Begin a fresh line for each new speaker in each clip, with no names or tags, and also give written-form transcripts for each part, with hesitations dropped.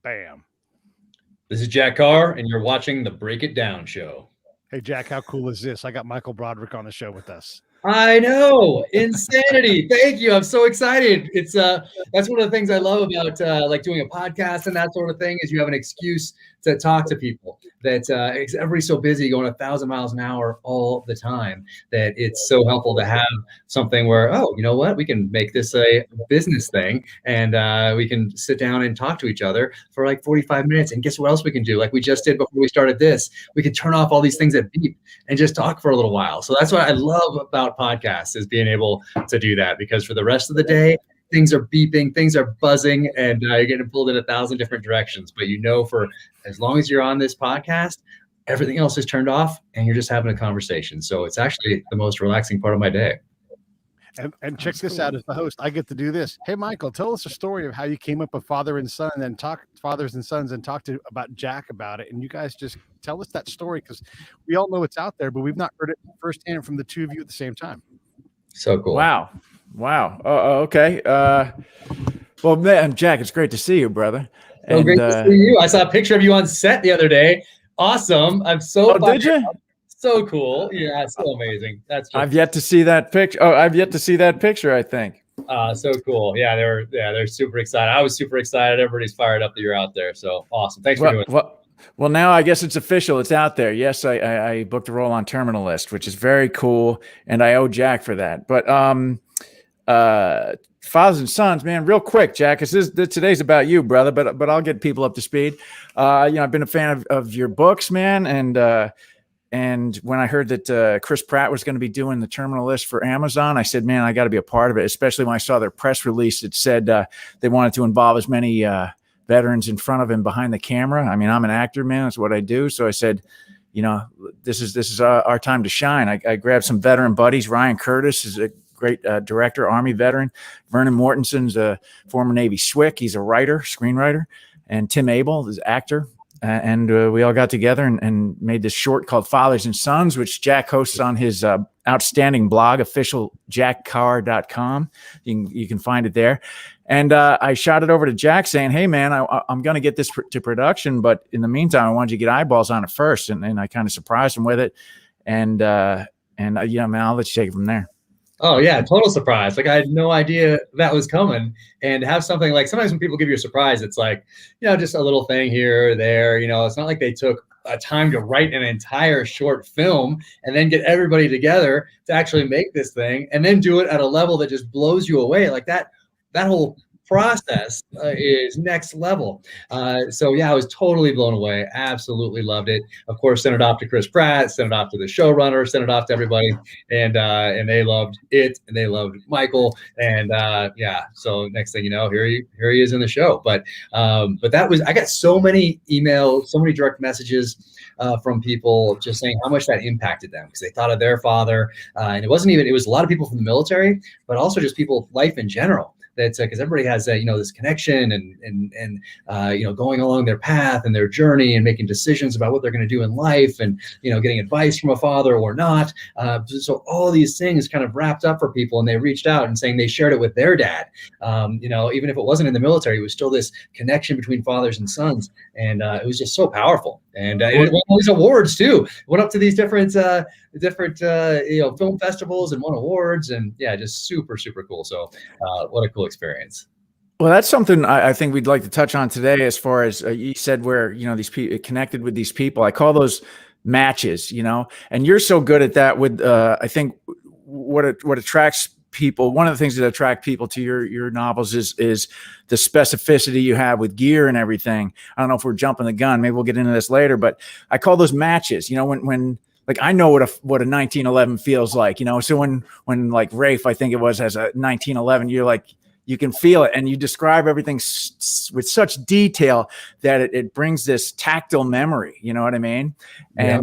Bam.
This is Jack Carr, and you're watching the Break It Down show.
Hey, Jack, how cool is this? I got Michael Broderick on the show with us.
I know, insanity. Thank you. I'm so excited. It's that's one of the things I love about like doing a podcast and that sort of thing is you have an excuse to talk to people. That everybody's so busy going 1,000 miles an hour all the time that it's so helpful to have something where, oh, you know what, we can make this a business thing and we can sit down and talk to each other for like 45 minutes. And guess what else we can do? Like we just did before we started this, we could turn off all these things that beep and just talk for a little while. So that's what I love about podcasts is being able to do that, because for the rest of the day, things are beeping, things are buzzing, and you're getting pulled in 1,000 different directions. But you know, for as long as you're on this podcast, everything else is turned off and you're just having a conversation. So it's actually the most relaxing part of my day.
And check this out, as the host, I get to do this. Hey, Michael, tell us a story of how you came up with Father and Son and then talk Fathers and Sons and talk about Jack about it. And you guys just tell us that story, because we all know it's out there, but we've not heard it firsthand from the two of you at the same time.
So cool.
Wow. Okay. Well, man, Jack, it's great to see you, brother.
So great to see you. I saw a picture of you on set the other day. Awesome. I'm so
did you?
So cool. Yeah, so amazing.
I've yet to see that picture. I've yet to see that picture, I think.
So cool. Yeah, they're super excited. I was super excited. Everybody's fired up that you're out there. So awesome. Thanks for doing it.
Well, now I guess it's official. It's out there. Yes, I booked a role on Terminal List, which is very cool, and I owe Jack for that. But Fathers and Sons, man, real quick, Jack, today's about you, brother, but I'll get people up to speed. I've been a fan of your books, man, and when I heard that Chris Pratt was going to be doing the Terminal List for Amazon, I said, man, I got to be a part of it, especially when I saw their press release. It said they wanted to involve as many veterans in front of him behind the camera. I mean, I'm an actor, man. That's what I do. So I said, this is our time to shine. I grabbed some veteran buddies. Ryan Curtis is a great director, Army veteran. Vernon Mortensen's a former Navy SWCC. He's a writer, screenwriter. And Tim Abel is actor. And we all got together and made this short called Fathers and Sons, which Jack hosts on his outstanding blog, officialjackcarr.com. You can find it there. And I shot it over to Jack saying, hey, man, I'm going to get this to production. But in the meantime, I wanted you to get eyeballs on it first. And I kind of surprised him with it. And man, I'll let you take it from there.
Oh, yeah. Total surprise. Like, I had no idea that was coming. And have something like, sometimes when people give you a surprise, it's like, just a little thing here or there. It's not like they took a time to write an entire short film and then get everybody together to actually make this thing and then do it at a level that just blows you away. Like that whole process is next level. So yeah, I was totally blown away. Absolutely loved it. Of course, sent it off to Chris Pratt, sent it off to the showrunner, sent it off to everybody, and they loved it, and they loved Michael, and So next thing you know, here he is in the show. But that was, I got so many emails, so many direct messages from people just saying how much that impacted them because they thought of their father, and it was a lot of people from the military, but also just people, life in general. That's because everybody has this connection and going along their path and their journey and making decisions about what they're going to do in life and getting advice from a father or not. So all these things kind of wrapped up for people, and they reached out and saying they shared it with their dad. Even if it wasn't in the military, it was still this connection between fathers and sons, and it was just so powerful. And it won all these awards too. It went up to these different film festivals and won awards, and just super, super cool. So what a cool experience.
Well, that's something I think we'd like to touch on today, as far as you said, where these people connected with these people. I call those matches, and you're so good at that. With I think what attracts people, one of the things that attract people to your novels is the specificity you have with gear and everything. I don't know if we're jumping the gun. Maybe we'll get into this later, but I call those matches. When like I know what a 1911 feels like. So when like Rafe, I think it was, has a 1911, you're like, you can feel it, and you describe everything with such detail that it brings this tactile memory. You know what I mean? Yeah.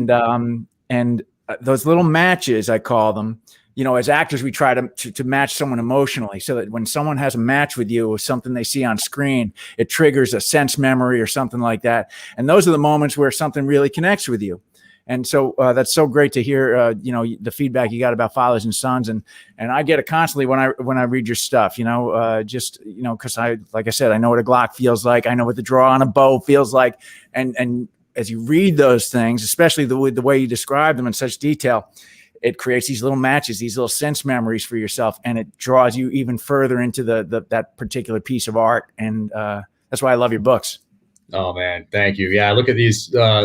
And those little matches, I call them. As actors, we try to match someone emotionally, so that when someone has a match with you with something they see on screen, it triggers a sense memory or something like that. And those are the moments where something really connects with you. And so that's so great to hear, the feedback you got about Fathers and Sons. And I get it constantly when I read your stuff, because like I said, I know what a Glock feels like. I know what the draw on a bow feels like. And as you read those things, especially the way you describe them in such detail, it creates these little matches, these little sense memories for yourself. And it draws you even further into that particular piece of art. And that's why I love your books.
Oh man, thank you. Yeah, I look at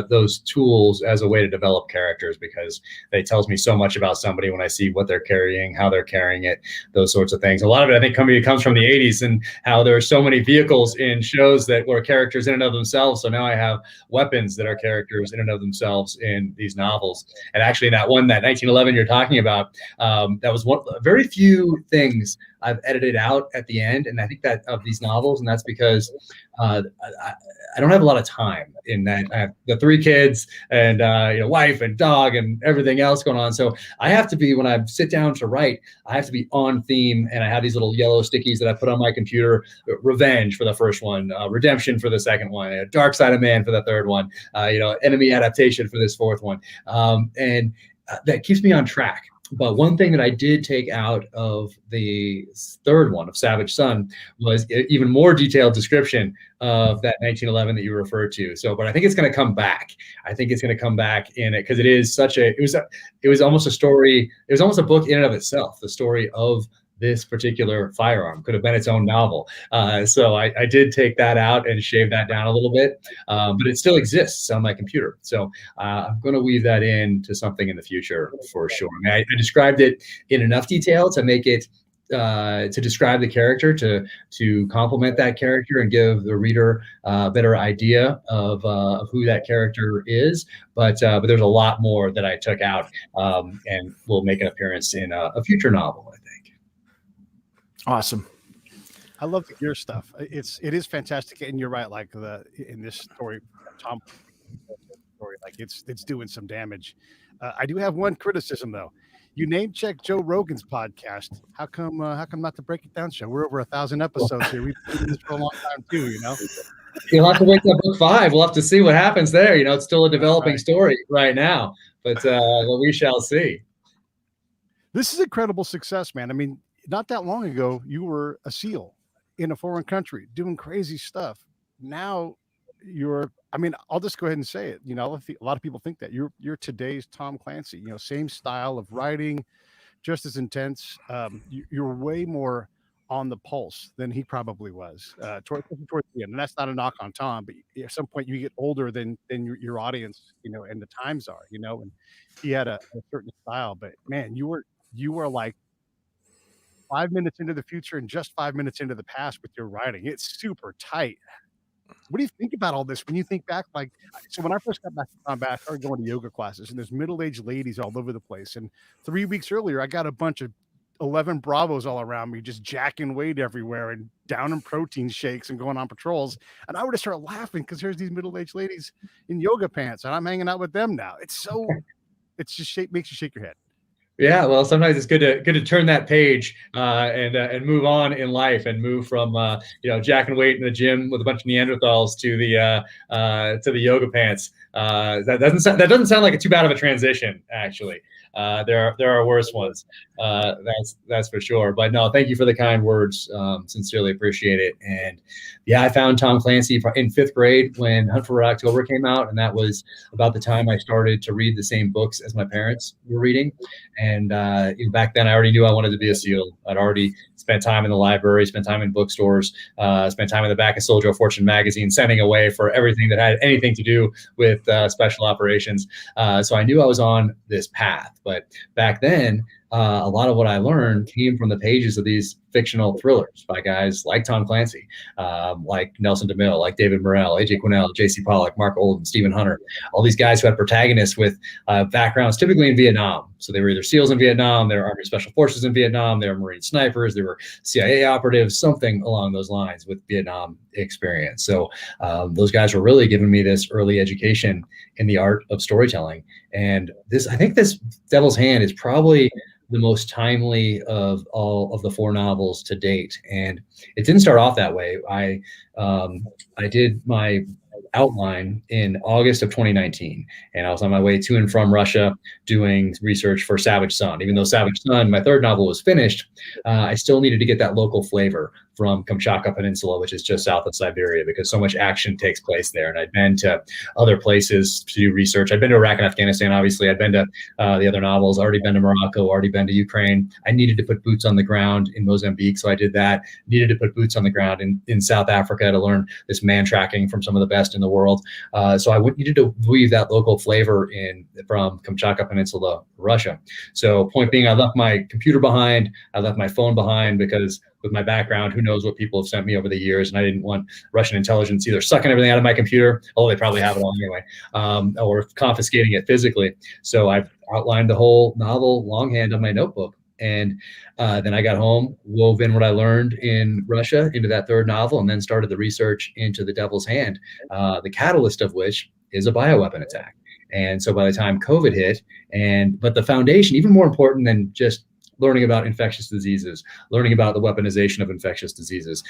those tools as a way to develop characters, because they tells me so much about somebody when I see what they're carrying, how they're carrying it, those sorts of things. A lot of it, I think, comes from the 80s and how there are so many vehicles in shows that were characters in and of themselves. So now I have weapons that are characters in and of themselves in these novels. And actually, that 1911 you're talking about, that was very few things I've edited out at the end, and I think that of these novels, and that's because I don't have a lot of time in that. I have the 3 kids and wife and dog and everything else going on. So I have to be, when I sit down to write, I have to be on theme, and I have these little yellow stickies that I put on my computer: revenge for the first one, redemption for the second one, dark side of man for the third one, enemy adaptation for this fourth one, and that keeps me on track. But one thing that I did take out of the third one, of Savage Son, was even more detailed description of that 1911 that you referred to. So, but I think it's going to come back. I think it's going to come back in it, because it is it was almost a story. It was almost a book in and of itself. The story of this particular firearm could have been its own novel. So I did take that out and shave that down a little bit, but it still exists on my computer. So I'm going to weave that into something in the future for sure. I mean, I described it in enough detail to make it, to describe the character, to complement that character and give the reader a better idea of who that character is. But there's a lot more that I took out, and will make an appearance in a future novel, I think.
Awesome.
I love the gear stuff. It is fantastic, and you're right. Like in this story, Tom story, like it's doing some damage. I do have one criticism though. You name check Joe Rogan's podcast. How come not the Break It Down show? We're over 1,000 episodes here. We've been doing this for a long time too.
You'll have to wait till book 5. We'll have to see what happens there. It's still a developing story right now, but we shall see.
This is incredible success, man. I mean, not that long ago, you were a SEAL in a foreign country doing crazy stuff. Now I'll just go ahead and say it. A lot of people think that you're today's Tom Clancy, same style of writing, just as intense. You're way more on the pulse than he probably was towards the end. And that's not a knock on Tom, but at some point you get older than your audience, and the times are, and he had a certain style, but man, you were like 5 minutes into the future and just 5 minutes into the past with your writing. It's super tight. What do you think about all this when you think back? Like, so when I first got back, I started going to yoga classes, and there's middle-aged ladies all over the place. And 3 weeks earlier, I got a bunch of 11 Bravos all around me, just jacking weight everywhere and down in protein shakes and going on patrols. And I would have started laughing because here's these middle-aged ladies in yoga pants, and I'm hanging out with them now. It's just makes you shake your head.
Yeah, well, sometimes it's good to turn that page and move on in life, and move from jacking weight in the gym with a bunch of Neanderthals to the yoga pants. That doesn't sound like too bad of a transition, actually. There are worse ones. That's for sure. But no, thank you for the kind words. Sincerely appreciate it. And yeah, I found Tom Clancy in 5th grade when Hunt for Red October came out, and that was about the time I started to read the same books as my parents were reading. And back then, I already knew I wanted to be a SEAL. I'd already spent time in the library, spent time in bookstores, spent time in the back of Soldier of Fortune magazine, sending away for everything that had anything to do with special operations. So I knew I was on this path. But back then, a lot of what I learned came from the pages of these fictional thrillers by guys like Tom Clancy, like Nelson DeMille, like David Morrell, A.J. Quinnell, J.C. Pollock, Mark Olden, Stephen Hunter, all these guys who had protagonists with backgrounds typically in Vietnam. So they were either SEALs in Vietnam, they were Army Special Forces in Vietnam, they were Marine snipers, they were CIA operatives, something along those lines with Vietnam experience. So those guys were really giving me this early education in the art of storytelling. And I think this Devil's Hand is probably the most timely of all of the 4 novels to date. And it didn't start off that way. I did my outline in August of 2019. And I was on my way to and from Russia doing research for Savage Son. Even though Savage Son, my third novel, was finished, I still needed to get that local flavor from Kamchatka Peninsula, which is just south of Siberia, because so much action takes place there. And I'd been to other places to do research. I'd been to Iraq and Afghanistan, obviously. I'd been to the other novels, already been to Morocco, already been to Ukraine. I needed to put boots on the ground in Mozambique, so I did that. Needed to put boots on the ground in South Africa to learn this man tracking from some of the best in the world. So I needed to weave that local flavor in from Kamchatka Peninsula, Russia. So point being, I left my computer behind. I left my phone behind, because with my background, who knows what people have sent me over the years, and I didn't want Russian intelligence either sucking everything out of my computer, although they probably have it all anyway, or confiscating it physically. So I've outlined the whole novel longhand on my notebook. And then I got home, wove in what I learned in Russia into that third novel, and then started the research into The Devil's Hand, the catalyst of which is a bioweapon attack. And so by the time COVID hit, but the foundation, even more important than just learning about infectious diseases, learning about the weaponization of infectious diseases,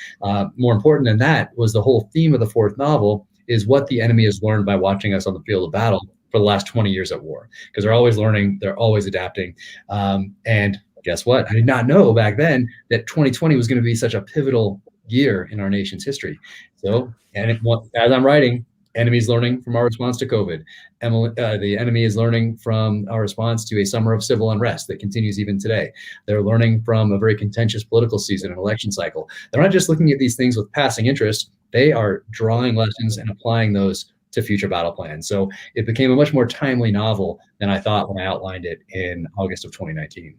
more important than that was the whole theme of the fourth novel, is what the enemy has learned by watching us on the field of battle for the last 20 years at war. Because they're always learning, they're always adapting. And guess what? I did not know back then that 2020 was going to be such a pivotal year in our nation's history. So, as I'm writing, enemy's learning from our response to COVID. The enemy is learning from our response to a summer of civil unrest that continues even today. They're learning from a very contentious political season and election cycle. They're not just looking at these things with passing interest. They are drawing lessons and applying those to future battle plans. So it became a much more timely novel than I thought when I outlined it in August of 2019.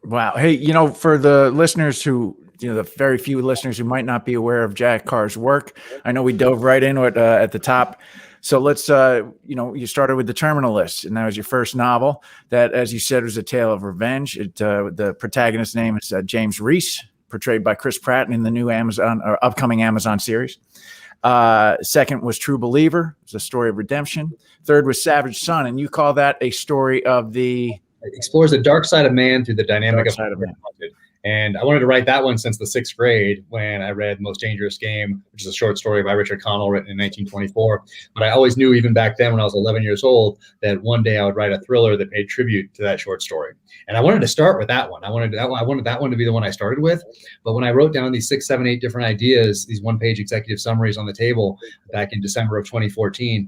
Wow. Hey, for the listeners who, the very few listeners who might not be aware of Jack Carr's work, I know we dove right into it at the top. So let's, you started with The Terminal List, and that was your first novel that, as you said, was a tale of revenge. The protagonist's name is James Reese, portrayed by Chris Pratt in the new upcoming Amazon series. Second was True Believer. It's a story of redemption. Third was Savage Son, and you call that a story of the...
It explores the dark side of man through the dynamic of man. And I wanted to write that one since the 6th grade, when I read Most Dangerous Game, which is a short story by Richard Connell written in 1924. But I always knew, even back then when I was 11 years old, that one day I would write a thriller that paid tribute to that short story. And I wanted to start with that one. I wanted that one to be the one I started with. But when I wrote down these 6, 7, 8 different ideas, these one-page executive summaries on the table back in December of 2014,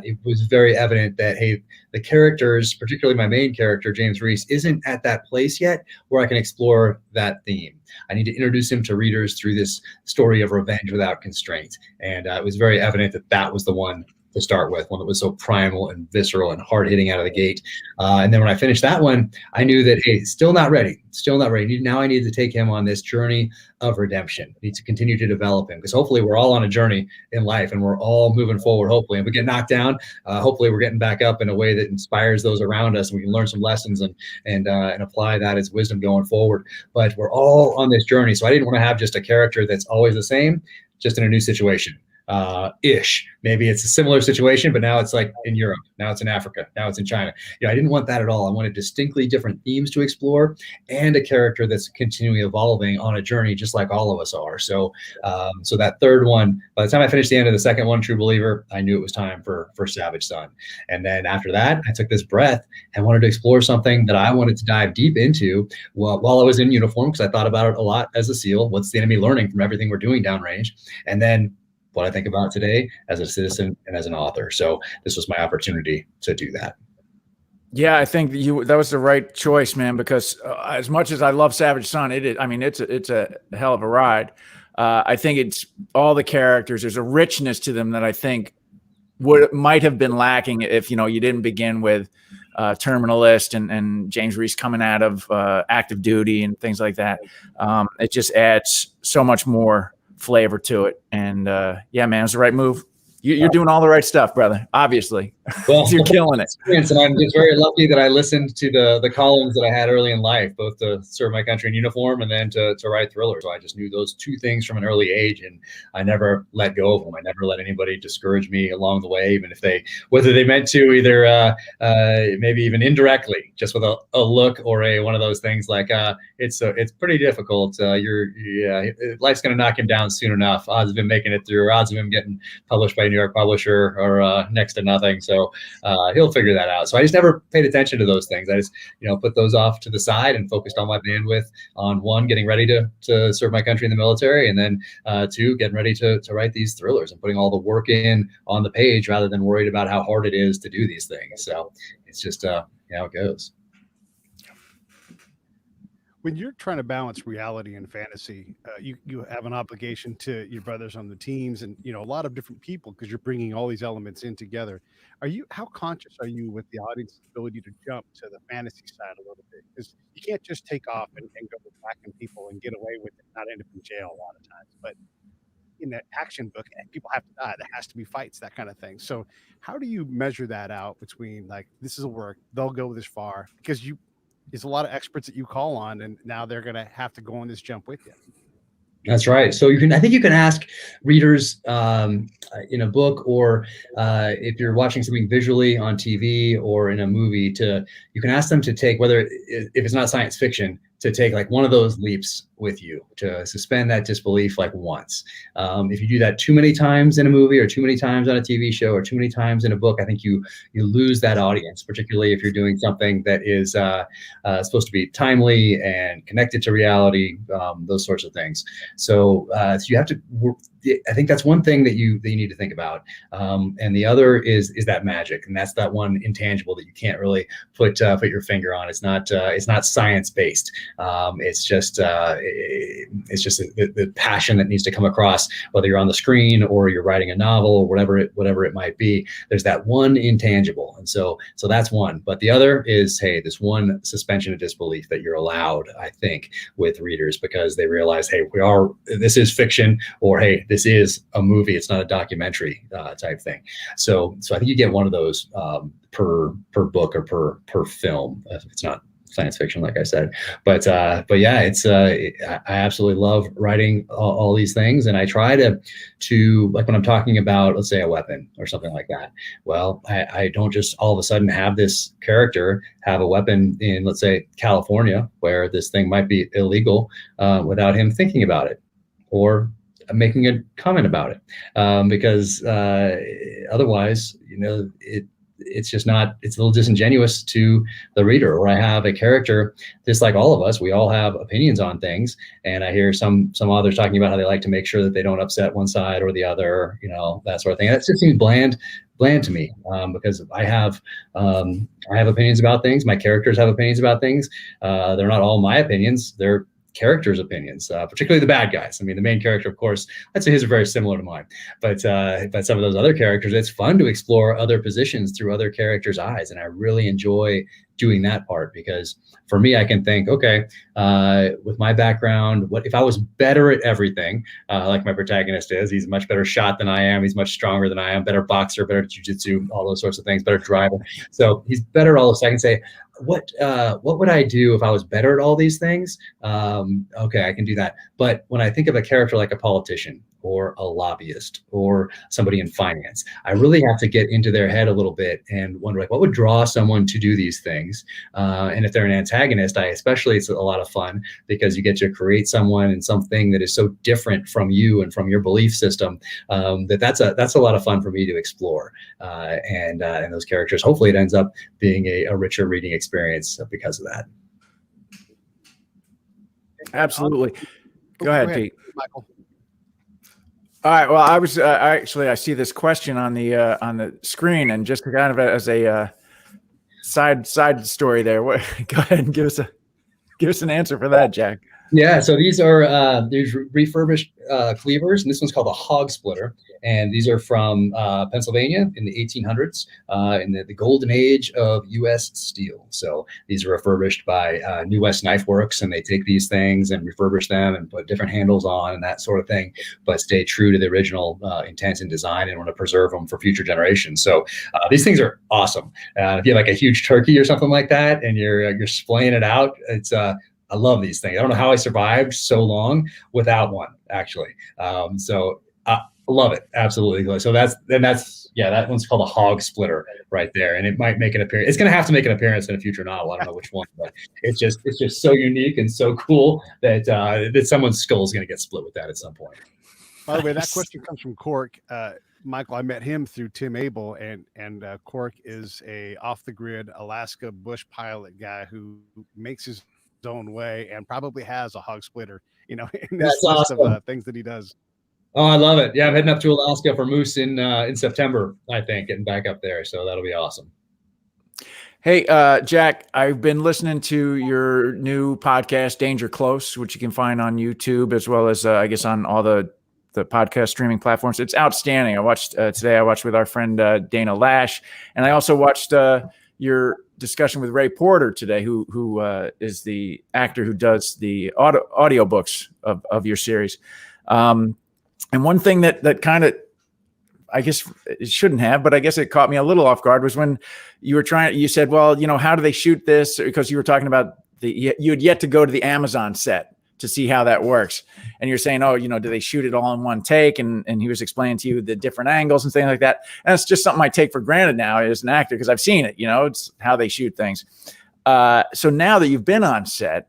it was very evident that, hey, the characters, particularly my main character, James Reese, isn't at that place yet where I can explore that theme. I need to introduce him to readers through this story of revenge without constraint. And it was very evident that that was the one to start with, one that was so primal and visceral and hard hitting out of the gate. And then when I finished that one, I knew that, hey, still not ready. Now I need to take him on this journey of redemption. I need to continue to develop him, because hopefully we're all on a journey in life and we're all moving forward. Hopefully, if we get knocked down, hopefully we're getting back up in a way that inspires those around us, and we can learn some lessons and apply that as wisdom going forward. But we're all on this journey. So I didn't want to have just a character that's always the same, just in a new situation. Maybe it's a similar situation, but now it's like in Europe, now it's in Africa, now it's in China. I didn't want that at all. I wanted distinctly different themes to explore, and a character that's continually evolving on a journey, just like all of us are. So that third one, by the time I finished the end of the second one, True Believer, I knew it was time for Savage Son. And then after that, I took this breath and wanted to explore something that I wanted to dive deep into while I was in uniform, because I thought about it a lot as a SEAL. What's the enemy learning from everything we're doing downrange? And then what I think about today as a citizen and as an author. So this was my opportunity to do that.
Yeah, I think that was the right choice, man, because as much as I love Savage Son, it's a hell of a ride. I think it's all the characters. There's a richness to them that I think might have been lacking if, you didn't begin with Terminal List and James Reese coming out of active duty and things like that. It just adds so much more flavor to it. And yeah, man, it's the right move. You're doing all the right stuff, brother. Obviously, well, you're killing it.
And I'm just very lucky that I listened to the callings that I had early in life, both to serve my country in uniform and then to write thrillers. So I just knew those two things from an early age, and I never let go of them. I never let anybody discourage me along the way, even if whether they meant to, either maybe even indirectly, just with a look or one of those things like it's pretty difficult. Life's going to knock him down soon enough. Odds of him making it through, or odds of him getting published by New York publisher or next to nothing. So he'll figure that out. So I just never paid attention to those things. I just, put those off to the side and focused on my bandwidth on one, getting ready to serve my country in the military, and then two, getting ready to write these thrillers and putting all the work in on the page rather than worried about how hard it is to do these things. So it's just how it goes.
When you're trying to balance reality and fantasy, you have an obligation to your brothers on the teams and a lot of different people, because you're bringing all these elements in together. How conscious are you with the audience's ability to jump to the fantasy side a little bit? Because you can't just take off and go attacking people and get away with it, not end up in jail a lot of times. But in that action book, people have to die. There has to be fights, that kind of thing. So how do you measure that out between, like, this is a work, they'll go this far, because there's a lot of experts that you call on, and now they're going to have to go on this jump with you.
That's right. So I think you can ask readers in a book, or if you're watching something visually on TV or in a movie, you can ask them to take, whether if it's not science fiction, to take like one of those leaps with you, to suspend that disbelief like once. If you do that too many times in a movie, or too many times on a TV show, or too many times in a book, I think you lose that audience, particularly if you're doing something that is supposed to be timely and connected to reality, those sorts of things. So you have to, I think that's one thing that you need to think about. And the other is that magic. And that's that one intangible that you can't really put your finger on. It's not science-based. It's just the passion that needs to come across, whether you're on the screen or you're writing a novel or whatever it might be. There's that one intangible. And so that's one. But the other is, hey, this one suspension of disbelief that you're allowed, I think, with readers, because they realize, hey, this is fiction, or hey, this is a movie. It's not a documentary type thing. So I think you get one of those per book or per film, if it's not science fiction, like I said. But yeah, it's I absolutely love writing all these things, and I try to like, when I'm talking about, let's say, a weapon or something like that. Well, I don't just all of a sudden have this character have a weapon in, let's say, California, where this thing might be illegal, without him thinking about it or making a comment about it, because otherwise, it's just not, it's a little disingenuous to the reader. Or I have a character, just like all of us, we all have opinions on things. And I hear some authors talking about how they like to make sure that they don't upset one side or the other, that sort of thing. That just seems bland to me, because I have opinions about things. My characters have opinions about things. They're not all my opinions. They're characters' opinions, particularly the bad guys. I mean, the main character, of course, I'd say his are very similar to mine, but some of those other characters, it's fun to explore other positions through other characters' eyes. And I really enjoy doing that part, because for me, I can think, okay, with my background, what if I was better at everything, like my protagonist is? He's a much better shot than I am. He's much stronger than I am, better boxer, better jiu-jitsu, all those sorts of things, better driver. So he's better at all this. I can say, what would I do if I was better at all these things? Okay, I can do that. But when I think of a character like a politician or a lobbyist or somebody in finance, I really have to get into their head a little bit and wonder, like, what would draw someone to do these things? And if they're an antagonist, it's a lot of fun, because you get to create someone and something that is so different from you and from your belief system, that's a lot of fun for me to explore. And those characters, hopefully it ends up being a richer reading experience because of that.
Absolutely. Go ahead, Pete.
Michael.
All right. Well, I see this question on the screen, and just kind of as a side story there. Go ahead and give us an answer for that, Jack.
Yeah, so these are these refurbished cleavers, and this one's called a hog splitter. And these are from Pennsylvania in the 1800s, in the golden age of U.S. steel. So these are refurbished by New West Knife Works, and they take these things and refurbish them and put different handles on and that sort of thing, but stay true to the original intent and design, and want to preserve them for future generations. So these things are awesome. If you have like a huge turkey or something like that, and you're splaying it out, I love these things. I don't know how I survived so long without one, actually. So I love it. Absolutely. So that one's called a hog splitter right there. And it might make an appearance. It's going to have to make an appearance in a future novel. I don't know which one, but it's just so unique and so cool that someone's skull is going to get split with that at some point.
By the way, that question comes from Cork. Michael, I met him through Tim Abel, and Cork is a off the grid Alaska bush pilot guy who makes his own way and probably has a hog splitter, in this list of things that he does.
Oh, I love it. Yeah, I'm heading up to Alaska for moose in September, I think, getting back up there. So that'll be awesome.
Hey, Jack, I've been listening to your new podcast, Danger Close, which you can find on YouTube as well as, I guess, on all the podcast streaming platforms. It's outstanding. I watched today. I watched with our friend Dana Lash, and I also watched your discussion with Ray Porter today, who is the actor who does the audiobooks of your series. And one thing that kind of, I guess it shouldn't have, but I guess it caught me a little off guard was when you said, well, how do they shoot this? Because you were talking about you had yet to go to the Amazon set to see how that works. And you're saying, oh, do they shoot it all in one take? And he was explaining to you the different angles and things like that. And it's just something I take for granted now as an actor, because I've seen it, it's how they shoot things. So now that you've been on set,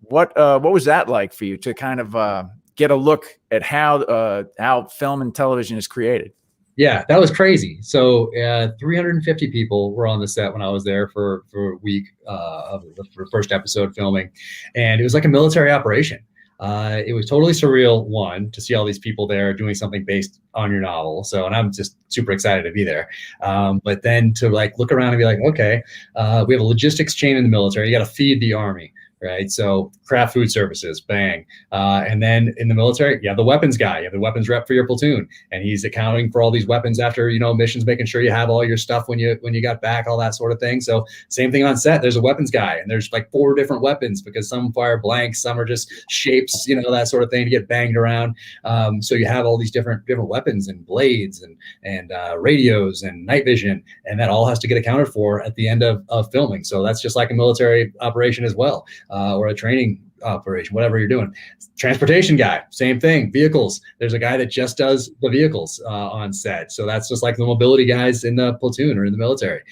what was that like for you to kind of get a look at how film and television is created?
Yeah, that was crazy. So 350 people were on the set when I was there for a week of the first episode filming. And it was like a military operation. It was totally surreal, one, to see all these people there doing something based on your novel. So, and I'm just super excited to be there. But then to look around and be like, okay, we have a logistics chain in the military. You got to feed the Army. Right. So craft food services, bang. And then in the military, you have the weapons guy, you have the weapons rep for your platoon, and he's accounting for all these weapons after, missions, making sure you have all your stuff when you got back, all that sort of thing. So same thing on set, there's a weapons guy, and there's 4 different weapons because some fire blanks, some are just shapes, that sort of thing to get banged around. So you have all these different weapons and blades and radios and night vision, and that all has to get accounted for at the end of filming. So that's just like a military operation as well. Or a training operation, whatever you're doing. Transportation guy, same thing. Vehicles. There's a guy that just does the vehicles on set. So that's just like the mobility guys in the platoon or in the military.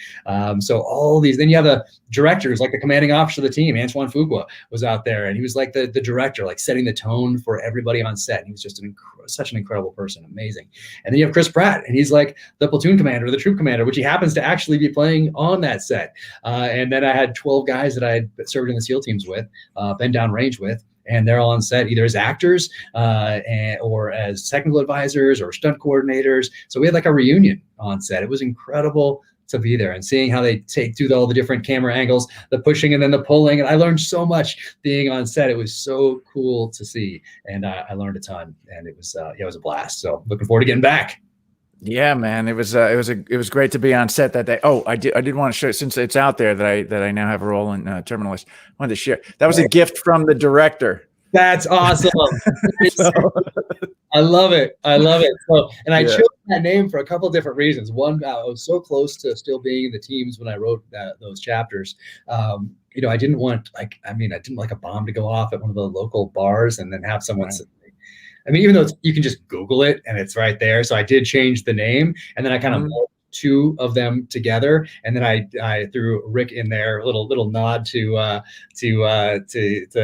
So all these, then you have the directors, like the commanding officer of the team, Antoine Fuqua, was out there, and he was like the director, like setting the tone for everybody on set. And he was just such an incredible person, amazing. And then you have Chris Pratt, and he's like the platoon commander, the troop commander, which he happens to actually be playing on that set. And then I had 12 guys that I had served in the SEAL teams with, been down range with, and they're all on set either as actors or as technical advisors or stunt coordinators. So we had like a reunion on set. It was incredible to be there and seeing how they do all the different camera angles, the pushing and then the pulling. And I learned so much being on set. It was so cool to see. And I learned a ton, and it was a blast. So looking forward to getting back.
Yeah, man, it was great to be on set that day. Oh, I did want to share, since it's out there that I now have a role in Terminalist. I wanted to share. That was a gift from the director.
That's awesome. I love it. So, and I chose that name for a couple of different reasons. One, I was so close to still being in the teams when I wrote those chapters. I didn't want I didn't like a bomb to go off at one of the local bars and then have someone say, even though you can just Google it and it's right there. So I did change the name, and then I kind of merged 2 of them together, and then I threw Rick in there, a little nod to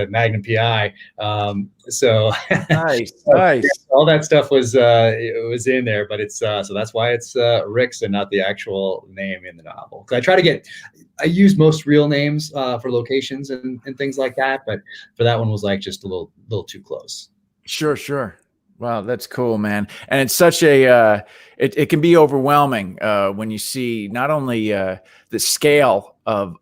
Magnum PI. So
nice.
All that stuff was in there, but it's so that's why it's Rick's and not the actual name in the novel. So I use most real names for locations and things like that, but for that one was like just a little too close.
Sure. Wow, that's cool, man. And it's such a it can be overwhelming when you see not only the scale of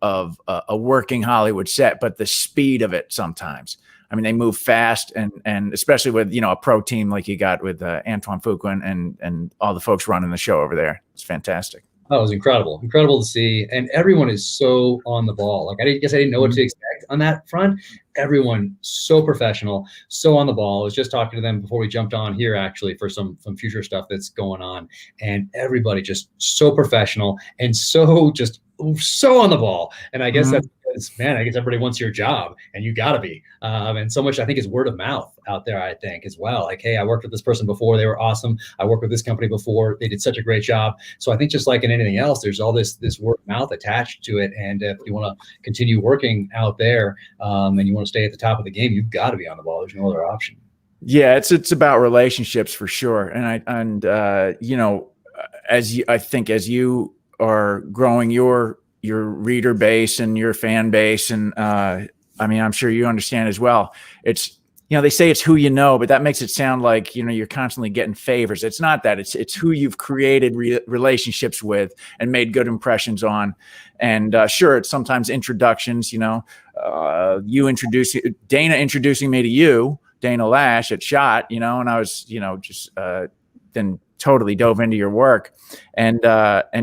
a working Hollywood set, but the speed of it sometimes. I mean, they move fast, and especially with a pro team like you got with Antoine Fuqua and all the folks running the show over there. It's fantastic.
Oh, it was incredible to see, and everyone is so on the ball. Like I didn't know what to expect on that front. Everyone so professional, so on the ball. I was just talking to them before we jumped on here, actually, for some future stuff that's going on, and everybody just so professional and so on the ball. And I guess that's because, man, I guess everybody wants your job, and you gotta be. And so much, I think, is word of mouth out there, I think, as well. Like, hey, I worked with this person before, they were awesome. I worked with this company before, they did such a great job. So I think just like in anything else, there's all this word of mouth attached to it. And if you want to continue working out there and you want to stay at the top of the game, you've got to be on the ball. There's no other option.
Yeah, it's about relationships for sure. You know, I think as you are growing your reader base and your fan base, and I mean, I'm sure you understand as well. It's, you know, they say it's who you know, but that makes it sound like, you know, you're constantly getting favors. It's not that. It's who you've created relationships with and made good impressions on. And sure, it's sometimes introductions. You know, Dana introducing me to you, Dana Lash at Shot. You know, and I was, you know, just then totally dove into your work, and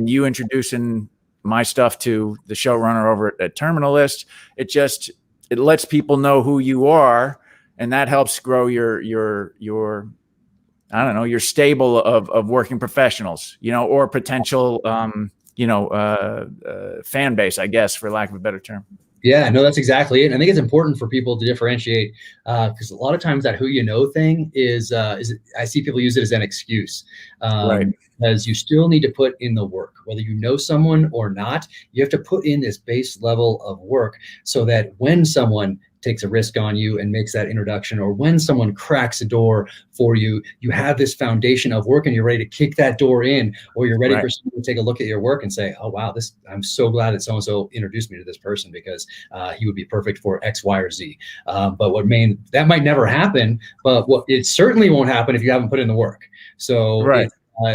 you introducing my stuff to the showrunner over at Terminalist. It lets people know who you are. And that helps grow your I don't know, your stable of working professionals, you know, or potential, fan base, I guess, for lack of a better term.
Yeah, no, that's exactly it. And I think it's important for people to differentiate, because a lot of times that who you know thing is I see people use it as an excuse.
Right.
Because you still need to put in the work, whether you know someone or not. You have to put in this base level of work so that when someone takes a risk on you and makes that introduction, or when someone cracks a door for you, you have this foundation of work and you're ready to kick that door in, or you're ready for someone to take a look at your work and say, oh, wow, I'm so glad that so-and-so introduced me to this person, because he would be perfect for X, Y, or Z. But that might never happen, but it certainly won't happen if you haven't put in the work. So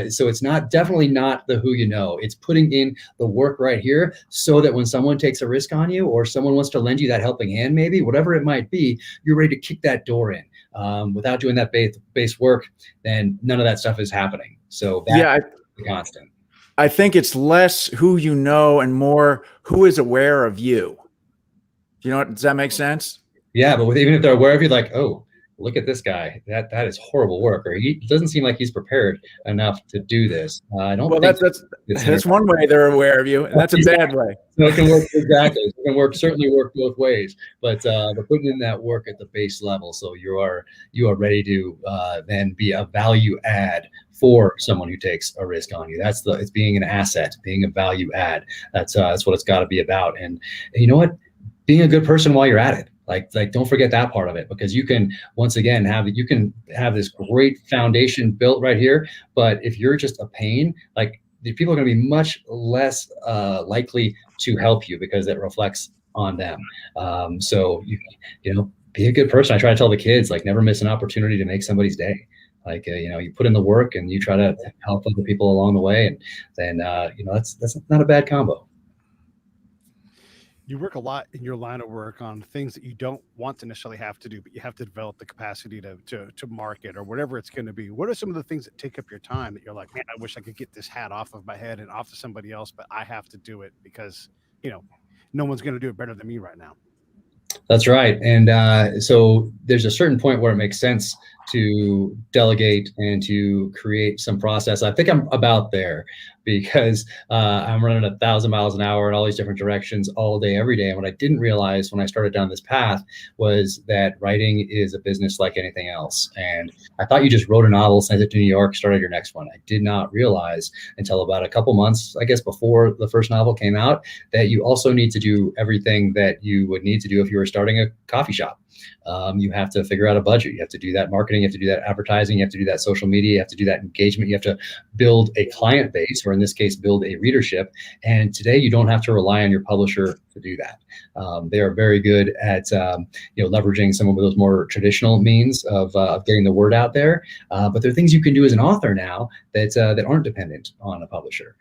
so it's definitely not the who you know. It's putting in the work right here so that when someone takes a risk on you, or someone wants to lend you that helping hand, maybe, whatever it might be, you're ready to kick that door in. Without doing that base work, then none of that stuff is happening. So that's constant.
I think it's less who you know and more who is aware of you. You know, does that make sense?
Yeah, but even if they're aware of you, like, oh, look at this guy. That is horrible work, or he doesn't seem like he's prepared enough to do this. I don't. Well,
that's one way they're aware of you, and that's a bad way.
So it can work exactly. It can certainly work both ways. But putting in that work at the base level, so you are ready to then be a value add for someone who takes a risk on you. It's being an asset, being a value add. That's what it's got to be about. And you know what? Being a good person while you're at it. Like don't forget that part of it, because you can once again have this great foundation built right here. But if you're just a pain, like, the people are going to be much less likely to help you, because it reflects on them. So you know, be a good person. I try to tell the kids, like, never miss an opportunity to make somebody's day. Like, you know, you put in the work and you try to help other people along the way, and then you know, that's not a bad combo.
You work a lot in your line of work on things that you don't want to necessarily have to do, but you have to develop the capacity to market, or whatever it's going to be. What are some of the things that take up your time that you're like, man, I wish I could get this hat off of my head and off to somebody else, but I have to do it because, you know, no one's going to do it better than me right now?
That's right. And so there's a certain point where it makes sense to delegate and to create some process. I think I'm about there, because I'm running 1,000 miles an hour in all these different directions all day, every day. And what I didn't realize when I started down this path was that writing is a business like anything else. And I thought you just wrote a novel, sent it to New York, started your next one. I did not realize until about a couple months, I guess, before the first novel came out, that you also need to do everything that you would need to do if you were starting a coffee shop. You have to figure out a budget. You have to do that marketing. You have to do that advertising. You have to do that social media. You have to do that engagement. You have to build a client base, or in this case, build a readership. And today, you don't have to rely on your publisher to do that. They are very good at leveraging some of those more traditional means of getting the word out there. But there are things you can do as an author now that aren't dependent on a publisher.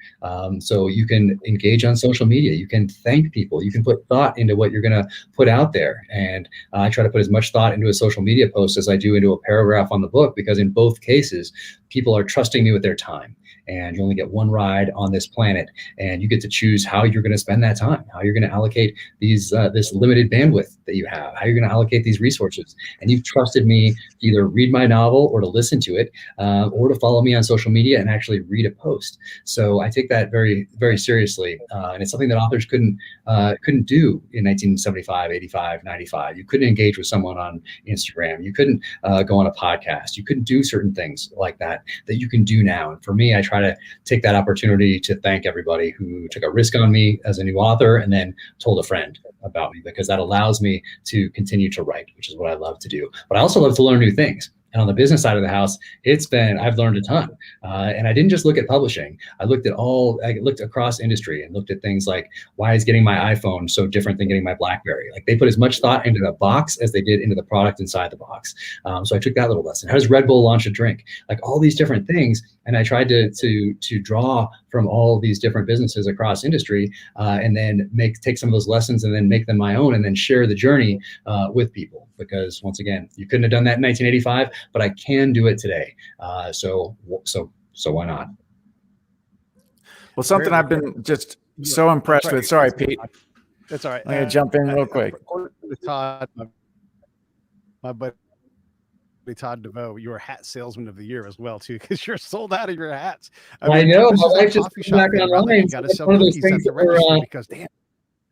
So you can engage on social media. You can thank people. You can put thought into what you're going to put out there. And I try to put as much thought into a social media post as I do into a paragraph on the book, because in both cases, people are trusting me with their time. And you only get one ride on this planet, and you get to choose how you're going to spend that time, how you're going to allocate these this limited bandwidth that you have, how you're going to allocate these resources. And you've trusted me to either read my novel, or to listen to it, or to follow me on social media and actually read a post. So I take that very, very seriously, and it's something that authors couldn't do in 1975, 85, 95. You couldn't engage with someone on Instagram. You couldn't go on a podcast. You couldn't do certain things like that you can do now. And for me, I try to take that opportunity to thank everybody who took a risk on me as a new author and then told a friend about me, because that allows me to continue to write, which is what I love to do. But I also love to learn new things. And on the business side of the house, I've learned a ton. And I didn't just look at publishing. I looked across industry and looked at things like, why is getting my iPhone so different than getting my BlackBerry? Like, they put as much thought into the box as they did into the product inside the box. So I took that little lesson. How does Red Bull launch a drink? Like, all these different things. And I tried to draw from all these different businesses across industry, and then take some of those lessons and then make them my own, and then share the journey with people. Because once again, you couldn't have done that in 1985, but I can do it today. So why not?
Well, something I've been just so impressed with. Sorry, Pete.
That's all right.
I'm going to jump in real quick.
Todd, my buddy Todd DeVoe, you were hat salesman of the year as well, too, because you're sold out of your hats.
I know. My wife just came back online.
You got to sell cookies at the register because, damn.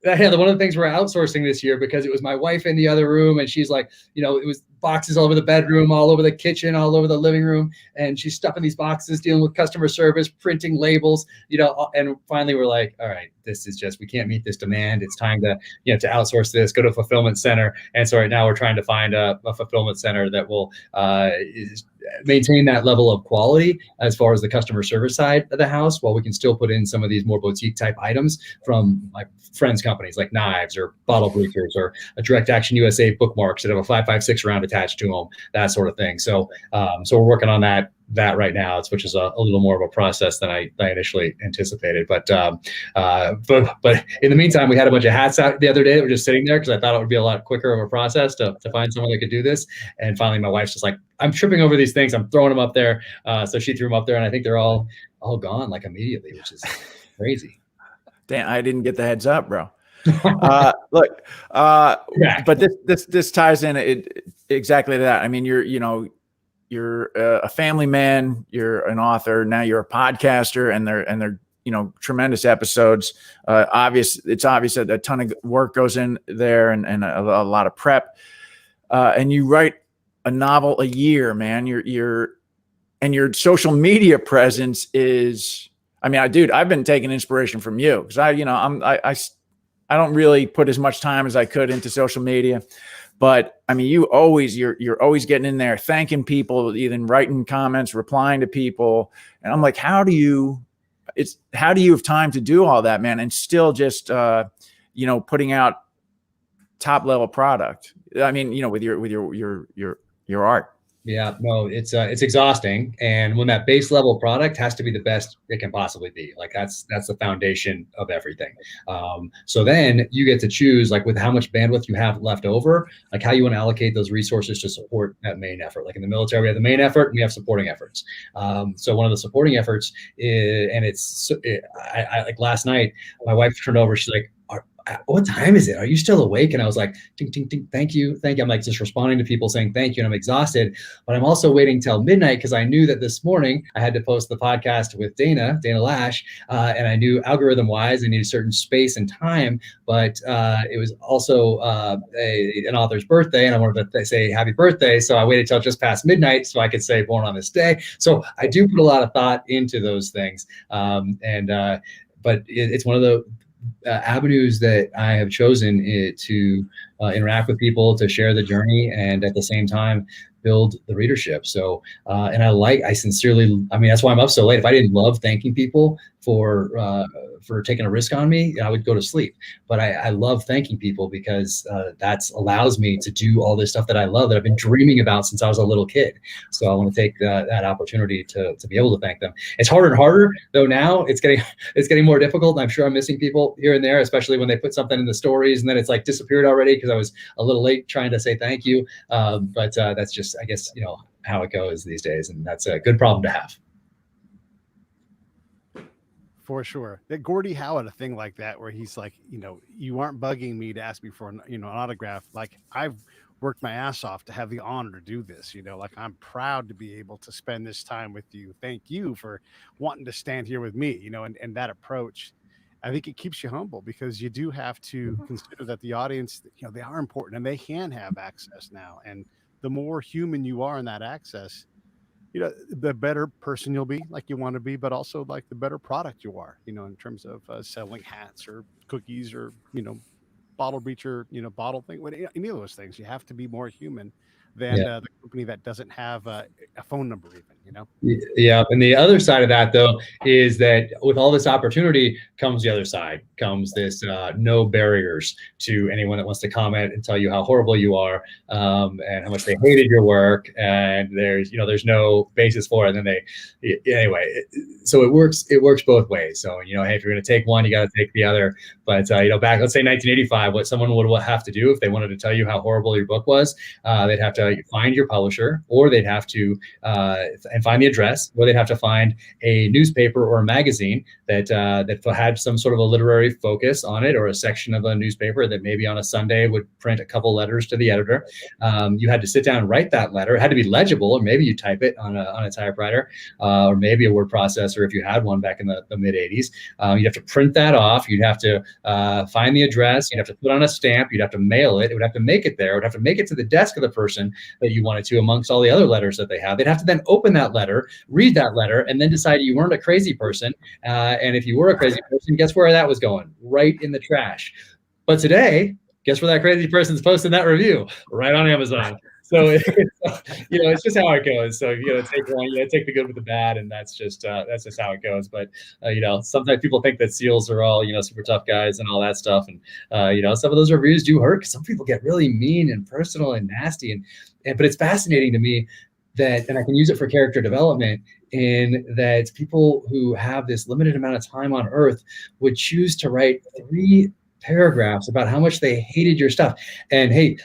Yeah, one of the things we're outsourcing this year, because it was my wife in the other room, and she's like, it was boxes all over the bedroom, all over the kitchen, all over the living room, and she's stuffing these boxes, dealing with customer service, printing labels, and finally we're like, all right, this is we can't meet this demand. It's time to outsource this, go to a fulfillment center. And so right now we're trying to find a fulfillment center that will maintain that level of quality as far as the customer service side of the house, while we can still put in some of these more boutique type items from my friends' companies like knives or bottle breakers or a Direct Action USA bookmarks that have a 5.56 round attached to them, that sort of thing. So we're working on that right now, which is a little more of a process than I initially anticipated. But in the meantime, we had a bunch of hats out the other day that were just sitting there, because I thought it would be a lot quicker of a process to find someone that could do this. And finally, my wife's just like, I'm tripping over these things, I'm throwing them up there. So she threw them up there, and I think they're all gone like immediately, which is crazy.
Damn, I didn't get the heads up, bro. Look, but this ties in exactly to that. I mean, you're a family man, you're an author, now you're a podcaster, and they're tremendous episodes. It's obvious that a ton of work goes in there, and a lot of prep. And you write a novel a year, man. Your social media presence is, dude, I've been taking inspiration from you, because I don't really put as much time as I could into social media. But you're always getting in there, thanking people, even writing comments, replying to people. And I'm like, how do you have time to do all that, man? And still just, putting out top level product. With your art.
Yeah, no, it's exhausting. And when that base level product has to be the best it can possibly be, like that's the foundation of everything. So then you get to choose, like, with how much bandwidth you have left over, like how you want to allocate those resources to support that main effort. Like in the military, we have the main effort and we have supporting efforts. So one of the supporting efforts is, like last night, my wife turned over, she's like, what time is it? Are you still awake? And I was like, ding, ding, ding, thank you. I'm like just responding to people saying thank you. And I'm exhausted, but I'm also waiting till midnight, because I knew that this morning I had to post the podcast with Dana Lash. And I knew algorithm wise, I needed a certain space and time, but it was also an author's birthday, and I wanted to say happy birthday. So I waited till just past midnight so I could say born on this day. So I do put a lot of thought into those things. But it's one of the avenues that I have chosen to interact with people, to share the journey, and at the same time build the readership. So and I sincerely, that's why I'm up so late. If I didn't love thanking people for taking a risk on me, I would go to sleep. But I love thanking people, because that allows me to do all this stuff that I love, that I've been dreaming about since I was a little kid. So I want to take that opportunity to be able to thank them. It's harder and harder though now. It's getting more difficult. And I'm sure I'm missing people here and there, especially when they put something in the stories and then it's like disappeared already because I was a little late trying to say thank you. But that's just, I guess, how it goes these days, and that's a good problem to have.
For sure. That Gordie Howe had a thing like that, where he's like, you aren't bugging me to ask me for an autograph. Like, I've worked my ass off to have the honor to do this. Like, I'm proud to be able to spend this time with you. Thank you for wanting to stand here with me. And that approach, I think it keeps you humble, because you do have to consider that the audience, they are important and they can have access now. And the more human you are in that access, the better person you'll be, like you want to be, but also like the better product you are, in terms of selling hats or cookies or, bottle breacher, bottle thing, any of those things. You have to be more human. than the company that doesn't have a phone number even, you know?
Yeah. And the other side of that, though, is that with all this opportunity comes the other side, comes this no barriers to anyone that wants to comment and tell you how horrible you are, and how much they hated your work. And there's no basis for it. And then anyway, so it works both ways. So, hey, if you're going to take one, you got to take the other. But, back, let's say 1985, what someone would have to do if they wanted to tell you how horrible your book was, they'd have to find your publisher, or they'd have to and find the address, or they'd have to find a newspaper or a magazine that had some sort of a literary focus on it, or a section of a newspaper that maybe on a Sunday would print a couple letters to the editor. You had to sit down and write that letter. It had to be legible, or maybe you type it on a typewriter, or maybe a word processor if you had one back in the mid 80s. You'd have to print that off. You'd have to find the address. You'd have to put on a stamp. You'd have to mail it. It would have to make it there. It would have to make it to the desk of the person that you wanted to, amongst all the other letters that they have. They'd have to then open that letter, read that letter, and then decide you weren't a crazy person. And if you were a crazy person, guess where that was going? Right in the trash. But today, guess where that crazy person's posting that review? Right on Amazon. So it's just how it goes. So take one, take the good with the bad, and that's just how it goes. But sometimes people think that SEALs are all super tough guys and all that stuff, and some of those reviews do hurt, because some people get really mean and personal and nasty, but it's fascinating to me that, and I can use it for character development, in that people who have this limited amount of time on Earth would choose to write 3 paragraphs about how much they hated your stuff. And hey,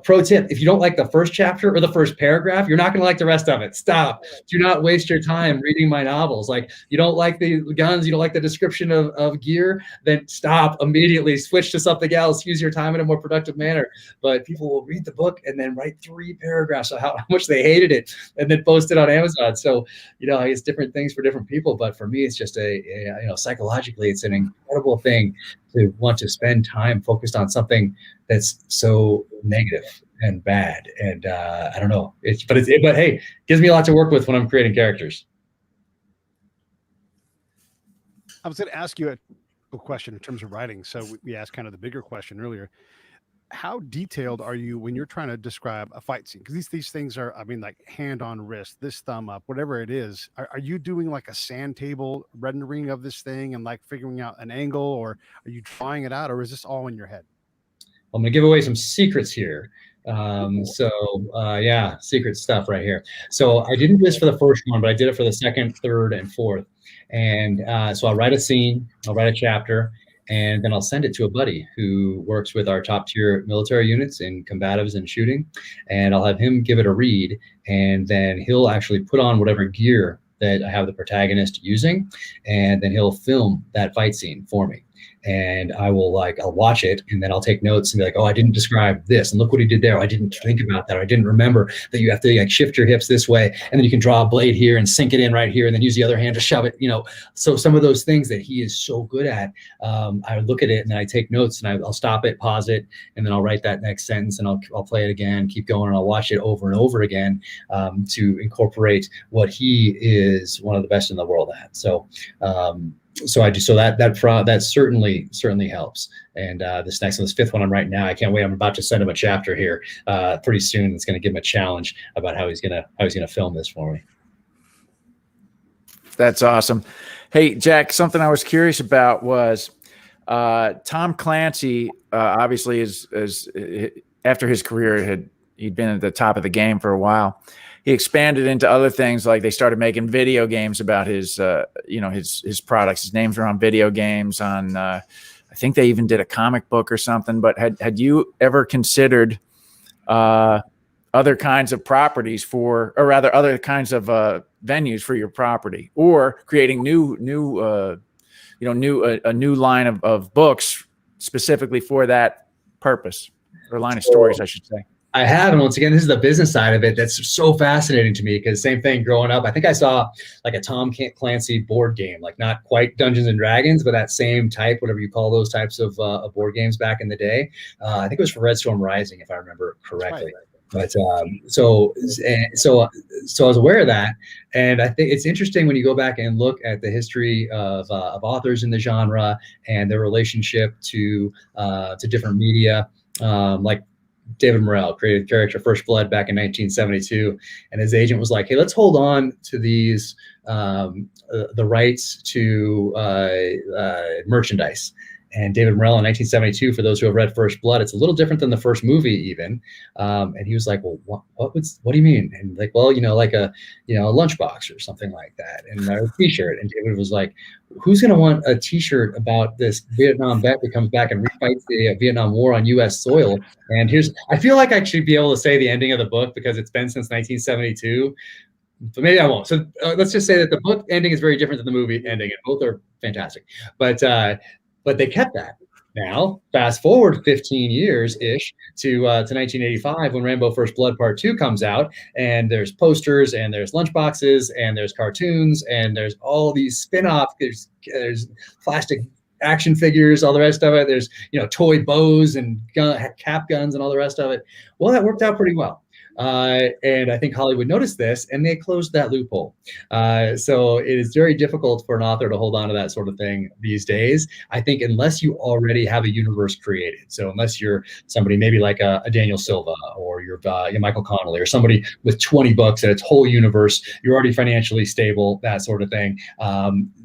pro tip, if you don't like the first chapter or the first paragraph, you're not going to like the rest of it. Stop. Do not waste your time reading my novels. Like, you don't like the guns, you don't like the description of gear, then stop immediately, switch to something else, use your time in a more productive manner. But people will read the book and then write 3 paragraphs of how much they hated it, and then post it on Amazon. So, it's different things for different people. But for me, it's just psychologically, it's an incredible thing to want to spend time focused on something that's so negative and bad. And I don't know. But hey, it gives me a lot to work with when I'm creating characters.
I was going to ask you a question in terms of writing. So we asked kind of the bigger question earlier. How detailed are you when you're trying to describe a fight scene? Because these things are, like hand on wrist, this thumb up, whatever it is. Are you doing like a sand table rendering of this thing and like figuring out an angle, or are you drawing it out, or is this all in your head?
I'm going to give away some secrets here. Secret stuff right here. So I didn't do this for the first one, but I did it for the second, third, and fourth. And so I'll write a scene, I'll write a chapter, and then I'll send it to a buddy who works with our top tier military units in combatives and shooting. And I'll have him give it a read, and then he'll actually put on whatever gear that I have the protagonist using, and then he'll film that fight scene for me. And I'll watch it, and then I'll take notes and be like, oh, I didn't describe this, and look what he did there. I didn't think about that. I didn't remember that you have to shift your hips this way, and then you can draw a blade here and sink it in right here, and then use the other hand to shove it. So some of those things that he is so good at, I look at it and then I take notes, and I'll stop it, pause it, and then I'll write that next sentence, and I'll play it again, keep going, and I'll watch it over and over again to incorporate what he is one of the best in the world at. So I do. So that certainly helps. And this fifth one I'm writing now, I can't wait. I'm about to send him a chapter here pretty soon. It's going to give him a challenge about how he's gonna film this for me.
That's awesome. Hey, Jack, something I was curious about was Tom Clancy. Obviously, is after his career he'd been at the top of the game for a while. He expanded into other things, like they started making video games about his products. His names are on video games. I think they even did a comic book or something. But had you ever considered other kinds of properties other kinds of venues for your property, or creating a new line of books specifically for that purpose, or line of stories, I should say?
I have, and once again, this is the business side of it that's so fascinating to me, because same thing growing up. I think I saw like a Tom Clancy board game, like not quite Dungeons and Dragons, but that same type, whatever you call those types of board games back in the day. I think it was for Red Storm Rising, if I remember correctly. But so I was aware of that, and I think it's interesting when you go back and look at the history of authors in the genre and their relationship to different media, like David Morrell created the character First Blood back in 1972, and his agent was like, "Hey, let's hold on to these the rights to merchandise." And David Morrell in 1972, for those who have read First Blood, it's a little different than the first movie even. And he was like, "Well, what do you mean?" And like, "Well, like a lunchbox or something like that, and a T-shirt." And David was like, "Who's going to want a T-shirt about this Vietnam vet that comes back and refights the Vietnam War on U.S. soil?" And I feel like I should be able to say the ending of the book because it's been since 1972. But maybe I won't. So let's just say that the book ending is very different than the movie ending, and both are fantastic. But they kept that. Now, fast forward 15 years-ish to 1985 when Rambo First Blood Part 2 comes out, and there's posters, and there's lunchboxes, and there's cartoons, and there's all these spin-off, there's plastic action figures, all the rest of it. There's, toy bows and cap guns and all the rest of it. Well, that worked out pretty well. And I think Hollywood noticed this, and they closed that loophole. So it is very difficult for an author to hold on to that sort of thing these days. I think unless you already have a universe created. So unless you're somebody maybe like a Daniel Silva, or you're Michael Connolly, or somebody with 20 books and its whole universe, you're already financially stable, that sort of thing.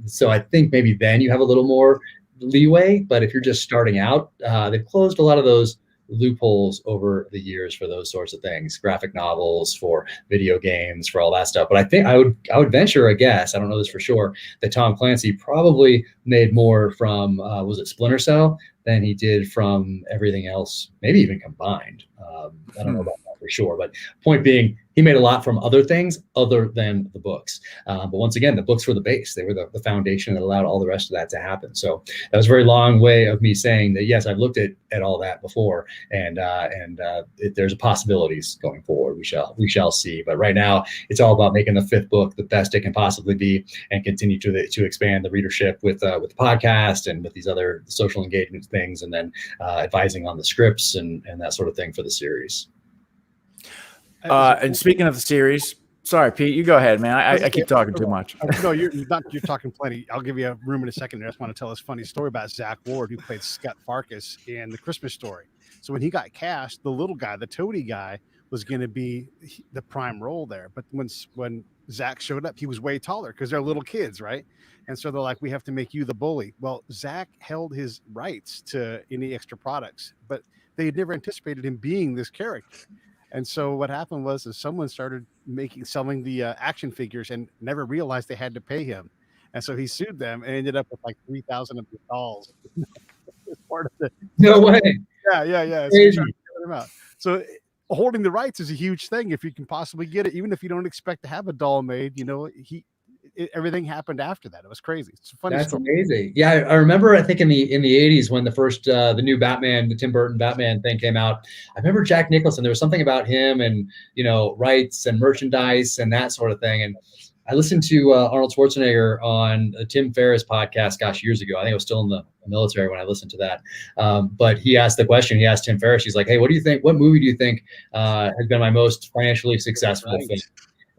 So I think maybe then you have a little more leeway. But if you're just starting out, they've closed a lot of those loopholes over the years for those sorts of things, graphic novels, for video games, for all that stuff. But I think I would venture a guess, I don't know this for sure, that Tom Clancy probably made more from was it Splinter Cell than he did from everything else, maybe even combined. I don't know about that for sure, but point being, he made a lot from other things other than the books. But once again, the books were the base. They were the foundation that allowed all the rest of that to happen. So that was a very long way of me saying that, yes, I've looked at all that before, and there's possibilities going forward. We shall see. But right now, it's all about making the fifth book the best it can possibly be, and continue to expand the readership with the podcast and with these other social engagement things, and then advising on the scripts and that sort of thing for the series.
And speaking of the series, sorry, Pete, you go ahead, man. I keep talking too much.
No, you're talking plenty. I'll give you a room in a second. I just want to tell this funny story about Zack Ward, who played Scott Farkas in The Christmas Story. So when he got cast, the little guy, the toady guy, was going to be the prime role there. But when Zack showed up, he was way taller because they're little kids, right? And so they're like, "We have to make you the bully." Well, Zack held his rights to any extra products, but they had never anticipated him being this character. And so what happened was someone started selling the action figures and never realized they had to pay him. And so he sued them and ended up with like 3,000 of the dolls. As part of the
No way.
Yeah. So holding the rights is a huge thing if you can possibly get it, even if you don't expect to have a doll made. Everything happened after that. It was crazy. It's a funny story.
Amazing. Yeah, I remember. I think in the 80s when the first the new Batman, the Tim Burton Batman thing came out. I remember Jack Nicholson. There was something about him and rights and merchandise and that sort of thing. And I listened to Arnold Schwarzenegger on a Tim Ferriss podcast, gosh, years ago. I think I was still in the military when I listened to that. But he asked the question. He asked Tim Ferriss. He's like, "Hey, what do you think? What movie do you think has been my most financially successful thing?"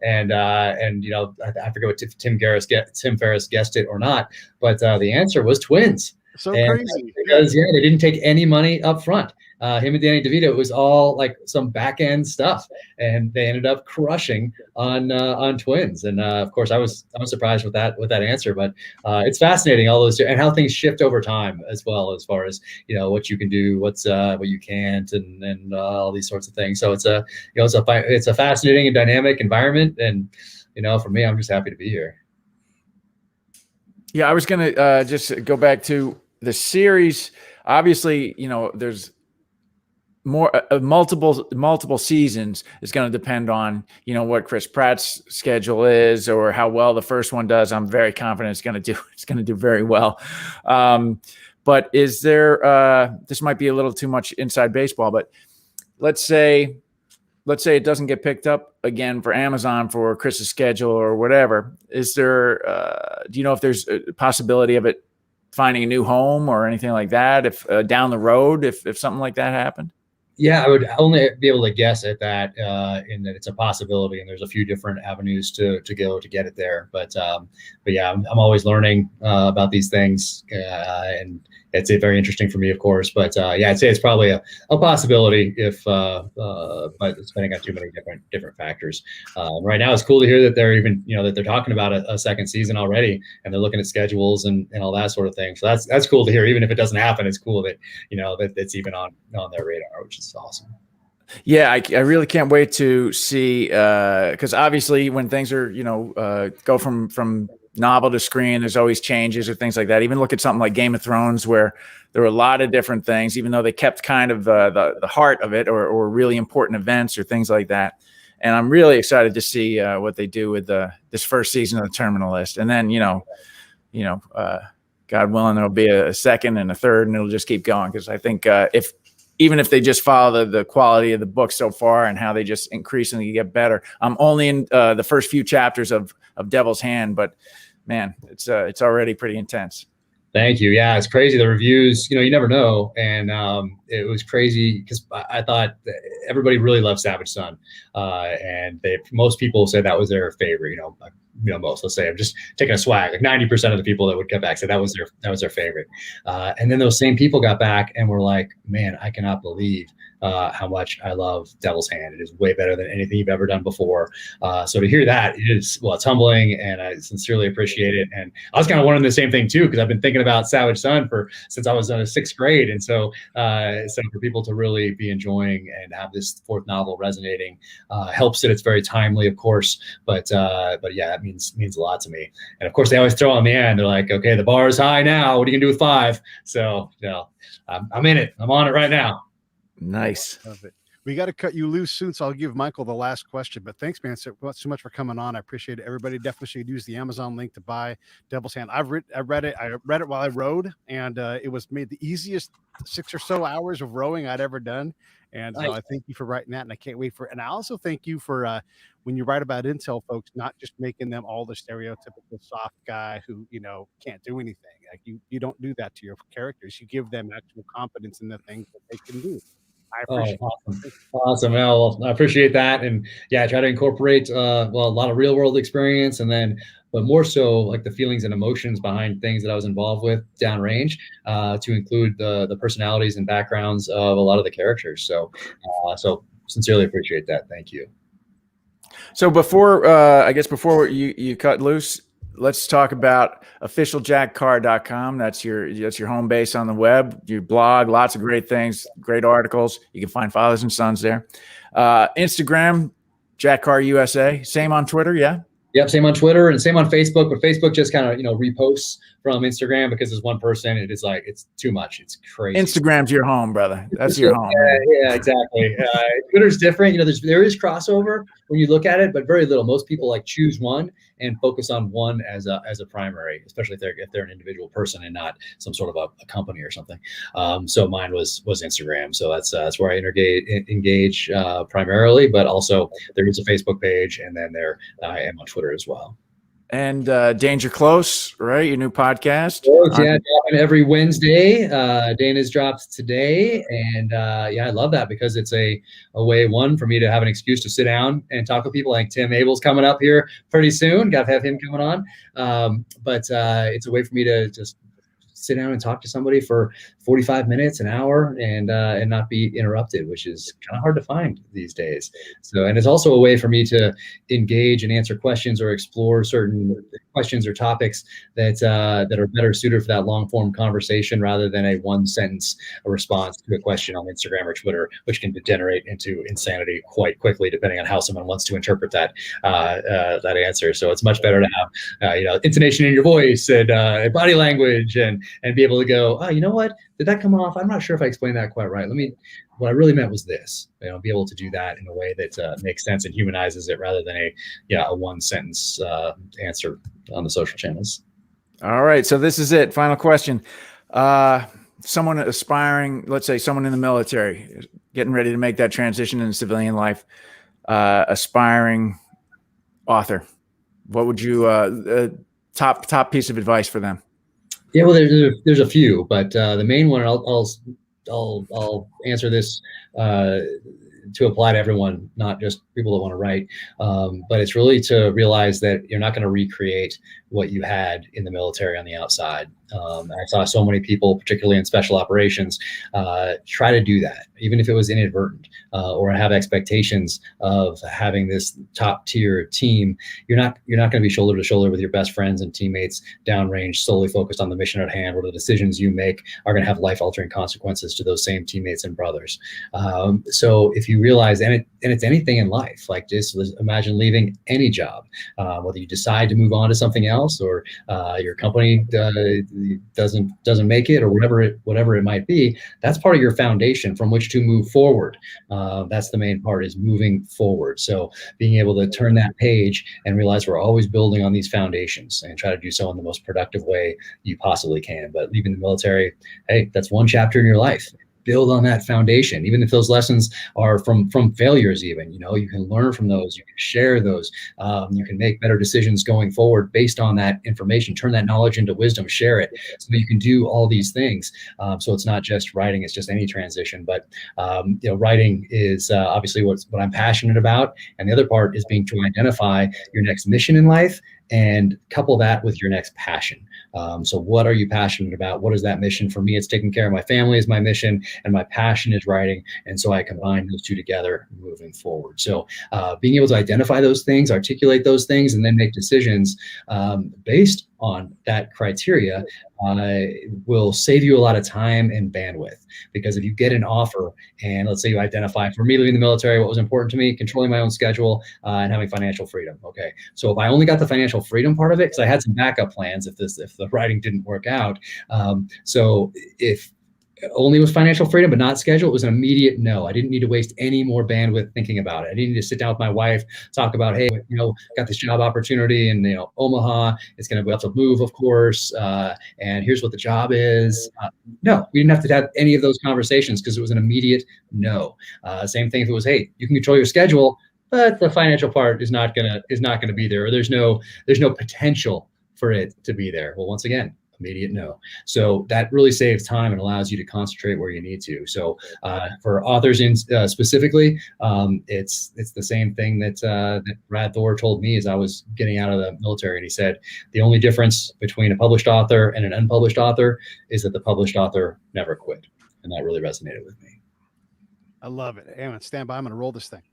And I forget what Tim Ferriss guessed it or not, but the answer was Twins.
So crazy
because they didn't take any money up front. Him and Danny DeVito, it was all like some back end stuff, and they ended up crushing on Twins. And of course, I was surprised with that answer, but it's fascinating all those and how things shift over time as well, as far as what you can do, what you can't, and all these sorts of things. So it's a fascinating and dynamic environment, and for me, I'm just happy to be here.
Yeah, I was gonna just go back to the series. Obviously, there's more multiple seasons is going to depend on what Chris Pratt's schedule is or how well the first one does. I'm very confident it's going to do very well. But is there this might be a little too much inside baseball, but let's say it doesn't get picked up again for Amazon for Chris's schedule or whatever. Is there do you know if there's a possibility of it finding a new home or anything like that if down the road if something like that happened?
Yeah, I would only be able to guess at that, in that it's a possibility, and there's a few different avenues to go to get it there. But yeah, I'm always learning about these things, and it's very interesting for me, of course. But yeah, I'd say it's probably a possibility if, but it's depending on too many different factors. Right now, it's cool to hear that they're even, that they're talking about a second season already, and they're looking at schedules and all that sort of thing. So that's cool to hear. Even if it doesn't happen, it's cool that that it's even on their radar, which is awesome.
Yeah, I really can't wait to see, because obviously when things are, go from novel to screen, there's always changes or things like that. Even look at something like Game of Thrones, where there were a lot of different things, even though they kept kind of the heart of it, or really important events or things like that. And I'm really excited to see what they do with this first season of the Terminal List. And then, God willing, there'll be a second and a third, and it'll just keep going. Because I think even if they just follow the quality of the book so far and how they just increasingly get better. I'm only in the first few chapters of Devil's Hand, but man, it's already pretty intense.
Thank you. Yeah, it's crazy. The reviews, you never know. And it was crazy because I thought that everybody really loved Savage Son. And most people said that was their favorite, most, let's say, I'm just taking a swag, like 90% of the people that would come back said that was their favorite. And then those same people got back and were like, man, I cannot believe how much I love Devil's Hand. It is way better than anything you've ever done before. So to hear that is, it's humbling, and I sincerely appreciate it. And I was kind of wondering the same thing too, because I've been thinking about Savage Son since I was in 6th grade. And so for people to really be enjoying and have this 4th novel resonating helps that it's very timely, of course. But yeah, it means a lot to me. And of course, they always throw on the end. They're like, okay, the bar is high now. What are you gonna do with 5? So I'm in it. I'm on it right now.
Nice.
Love it. We got to cut you loose soon, so I'll give Michael the last question. But thanks, man, so much for coming on. I appreciate it. Everybody definitely should use the Amazon link to buy Devil's Hand. I read it. I read it while I rode, and it was made the easiest 6 or so hours of rowing I'd ever done. And I thank you for writing that, and I can't wait for it. And I also thank you for when you write about Intel folks, not just making them all the stereotypical soft guy who can't do anything. Like you don't do that to your characters. You give them actual competence in the things that they can do. I appreciate it.
Awesome. Well, I appreciate that. And yeah, I try to incorporate a lot of real world experience, but more so like the feelings and emotions behind things that I was involved with downrange, to include the personalities and backgrounds of a lot of the characters. So sincerely appreciate that. Thank you.
So before you cut loose, let's talk about officialjackcarr.com. That's your home base on the web, your blog, lots of great things, great articles. You can find fathers and sons there. Instagram, Jack Carr USA. Same on Twitter, yeah?
Yep, same on Twitter and same on Facebook, but Facebook just kind of, reposts from Instagram because there's one person. It is like, it's too much. It's crazy.
Instagram's your home, brother. That's your home.
Yeah, exactly. Twitter's different. There is crossover when you look at it, but very little. Most people choose one and focus on one as a primary, especially if they're an individual person and not some sort of a company or something. So mine was Instagram. So that's where I engage primarily, but also there is a Facebook page, and then I am on Twitter as well.
And Danger Close, right? Your new podcast.
Yeah, every Wednesday. Dana's dropped today, and I love that because it's a way, one, for me to have an excuse to sit down and talk with people. Like Tim Abel's coming up here pretty soon. Got to have him coming on. But it's a way for me to just sit down and talk to somebody for 45 minutes, an hour, and not be interrupted, which is kind of hard to find these days. So, and it's also a way for me to engage and answer questions or explore certain questions or topics that are better suited for that long form conversation rather than a one sentence response to a question on Instagram or Twitter, which can degenerate into insanity quite quickly, depending on how someone wants to interpret that answer. So it's much better to have intonation in your voice and body language and be able to go, oh, you know what? Did that come off? I'm not sure if I explained that quite right. What I really meant was this. Be able to do that in a way that makes sense and humanizes it rather than a one sentence answer on the social channels.
All right. So this is it. Final question. Someone aspiring, let's say someone in the military, getting ready to make that transition into civilian life, aspiring author. What would you top piece of advice for them?
Yeah, well, there's a few, but the main one I'll I'll answer this to apply to everyone, not just people that want to write. But it's really to realize that you're not going to recreate what you had in the military on the outside. I saw so many people, particularly in special operations, try to do that, even if it was inadvertent, or have expectations of having this top tier team. You're not going to be shoulder to shoulder with your best friends and teammates downrange, solely focused on the mission at hand, where the decisions you make are going to have life altering consequences to those same teammates and brothers. So if you realize, and it's anything in life, like just imagine leaving any job, whether you decide to move on to something else, or your company doesn't make it, or whatever it might be. That's part of your foundation from which to move forward. That's the main part, is moving forward. So being able to turn that page and realize we're always building on these foundations, and try to do so in the most productive way you possibly can. But leaving the military, hey, that's one chapter in your life. Build on that foundation, even if those lessons are from failures. Even, you can learn from those, you can share those, you can make better decisions going forward based on that information. Turn that knowledge into wisdom, share it, so that you can do all these things. So it's not just writing; it's just any transition. But writing is obviously what I'm passionate about, and the other part is being to identify your next mission in life and couple that with your next passion. So what are you passionate about? What is that mission? For me, it's taking care of my family is my mission, and my passion is writing. And so I combine those two together moving forward. So being able to identify those things, articulate those things, and then make decisions based on that criteria will save you a lot of time and bandwidth. Because if you get an offer, and let's say you identify, for me leaving the military, what was important to me, controlling my own schedule and having financial freedom. Okay, so if I only got the financial freedom part of it, because I had some backup plans if the writing didn't work out. So if only was financial freedom but not schedule, it was an immediate no. I didn't need to waste any more bandwidth thinking about it. I didn't need to sit down with my wife, talk about, hey, got this job opportunity in Omaha. It's going to have to move, of course, and here's what the job is. No, we didn't have to have any of those conversations, because it was an immediate no. Same thing if it was, hey, you can control your schedule, but the financial part is not gonna be there, or there's no potential for it to be there. Well, once again, immediate no. So that really saves time and allows you to concentrate where you need to. So for authors specifically, it's the same thing that Brad Thor told me as I was getting out of the military. And he said, the only difference between a published author and an unpublished author is that the published author never quit. And that really resonated with me.
I love it. Aaron, stand by. I'm going to roll this thing.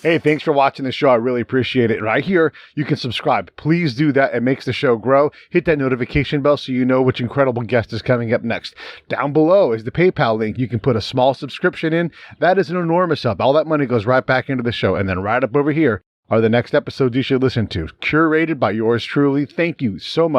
Hey, thanks for watching the show. I really appreciate it. Right here, you can subscribe. Please do that. It makes the show grow. Hit that notification bell so you know which incredible guest is coming up next. Down below is the PayPal link. You can put a small subscription in. That is an enormous help. All that money goes right back into the show. And then right up over here are the next episodes you should listen to, curated by yours truly. Thank you so much.